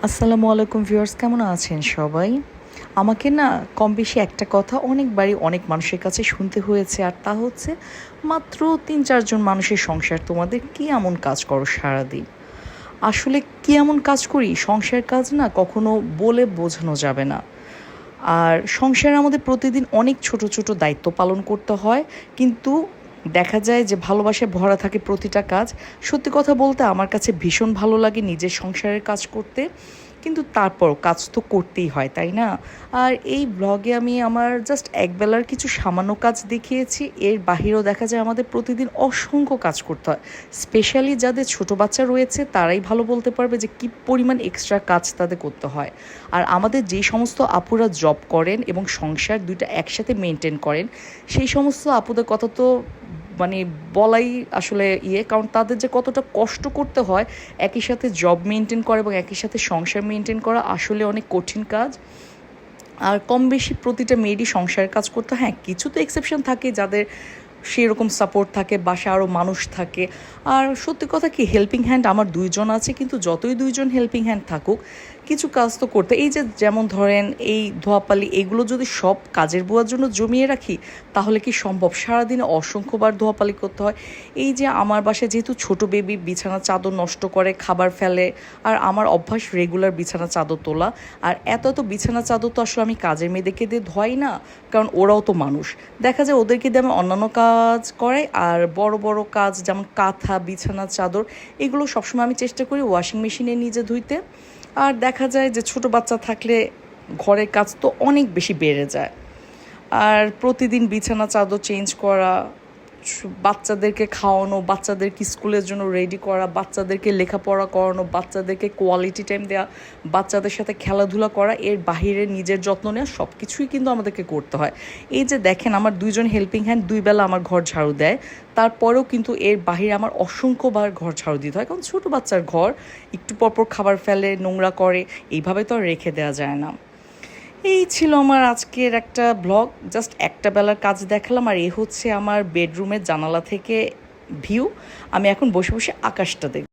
আসসালামু আলাইকুম ভিউয়ার্স, কেমন আছেন সবাই? আমাকে না কম বেশি একটা কথা অনেকবারই অনেক মানুষের কাছে শুনতে হয়েছে, আর তা হচ্ছে মাত্র ৩-৪ জন মানুষের সংসার, তোমাদের কী এমন কাজ করো সারাদিন? আসলে কী এমন কাজ করি, সংসার কাজ না কখনো বলে বোঝানো যাবে না। আর সংসারে আমাদের প্রতিদিন অনেক ছোট ছোট দায়িত্ব পালন করতে হয়, কিন্তু দেখা যায় যে ভালোবাসায় ভরা থাকে প্রতিটা কাজ। সত্যি কথা বলতে আমার কাছে ভীষণ ভালো লাগে নিজের সংসারের কাজ করতে, কিন্তু তারপর কাজ তো করতেই হয়, তাই না? আর এই ব্লগে আমি আমার জাস্ট একবেলার কিছু সামান্য কাজ দেখিয়েছি, এর বাহিরেও দেখা যায় আমাদের প্রতিদিন অসংখ্য কাজ করতে হয়। স্পেশালি যাদের ছোট বাচ্চা রয়েছে তারাই ভালো বলতে পারবে যে কী পরিমাণ এক্সট্রা কাজ তাদের করতে হয়। আর আমাদের যে সমস্ত আপুরা জব করেন এবং সংসার দুইটা একসাথে মেনটেন করেন, সেই সমস্ত আপুদের কথা তো মানে বলাই আসলে কারণ তাদের যে কতটা কষ্ট করতে হয় একই সাথে জব মেনটেন করা এবং একই সাথে সংসার মেনটেন করা আসলে অনেক কঠিন কাজ। আর কম বেশি প্রতিটা মেয়েরই সংসারের কাজ করতে হয়। হ্যাঁ, কিছু তো এক্সেপশন থাকে যাদের সেরকম সাপোর্ট থাকে, বাসায় আরও মানুষ থাকে। আর সত্যি কথা কি, হেল্পিং হ্যান্ড আমার 2 জন আছে, কিন্তু যতই 2 জন হেল্পিং হ্যান্ড থাকুক কিছু কাজ তো করতে, এই যে যেমন ধরেন এই ধোয়াপালি, এগুলো যদি সব কাজের বুয়ার জন্য জমিয়ে রাখি তাহলে কি সম্ভব? সারাদিনে অসংখ্যবার ধোয়াপালি করতে হয়। এই যে আমার বাসায় যেহেতু ছোট বেবি বিছানা চাদর নষ্ট করে, খাবার ফেলে, আর আমার অভ্যাস রেগুলার বিছানা চাদর তোলা। আর এত এত বিছানা চাদর তো আসলে আমি কাজের মেয়েদেরকে দিয়ে ধোয়াই না, কারণ ওরাও তো মানুষ। দেখা যায় ওদেরকে দিয়ে আমি অন্যান্য কাজ করাই, আর বড় বড় কাজ যেমন কাঁথা, বিছানা চাদর, এগুলো সবসময় আমি চেষ্টা করি ওয়াশিং মেশিনে নিজে ধুইতে। আর দেখা যায় যে ছোট বাচ্চা থাকলে ঘরের কাজ তো অনেক বেশি বেড়ে যায়। আর প্রতিদিন বিছানা চাদর চেঞ্জ করা, বাচ্চাদেরকে খাওয়ানো, বাচ্চাদেরকে স্কুলের জন্য রেডি করা, বাচ্চাদেরকে লেখাপড়া করানো, বাচ্চাদেরকে কোয়ালিটি টাইম দেওয়া, বাচ্চাদের সাথে খেলাধুলা করা, এর বাহিরে নিজের যত্ন নেওয়া, সব কিছুই কিন্তু আমাদেরকে করতে হয়। এই যে দেখেন আমার 2 জন হেল্পিং হ্যান্ড 2 বেলা আমার ঘর ঝাড়ু দেয়, তারপরেও কিন্তু এর বাহিরে আমার অসংখ্যবার ঘর ঝাড়ু দিতে হয়, কারণ ছোটো বাচ্চার ঘর একটু পরপর খাবার ফেলে, নোংরা করে, এইভাবে তো আর রেখে দেওয়া যায় না। এই ছিল আমার আজকের একটা ব্লগ, জাস্ট একটা বেলার কাজ দেখালাম। আর হচ্ছে আমার বেডরুমের জানালা থেকে ভিউ, আমি এখন বসে বসে আকাশটা দেখব।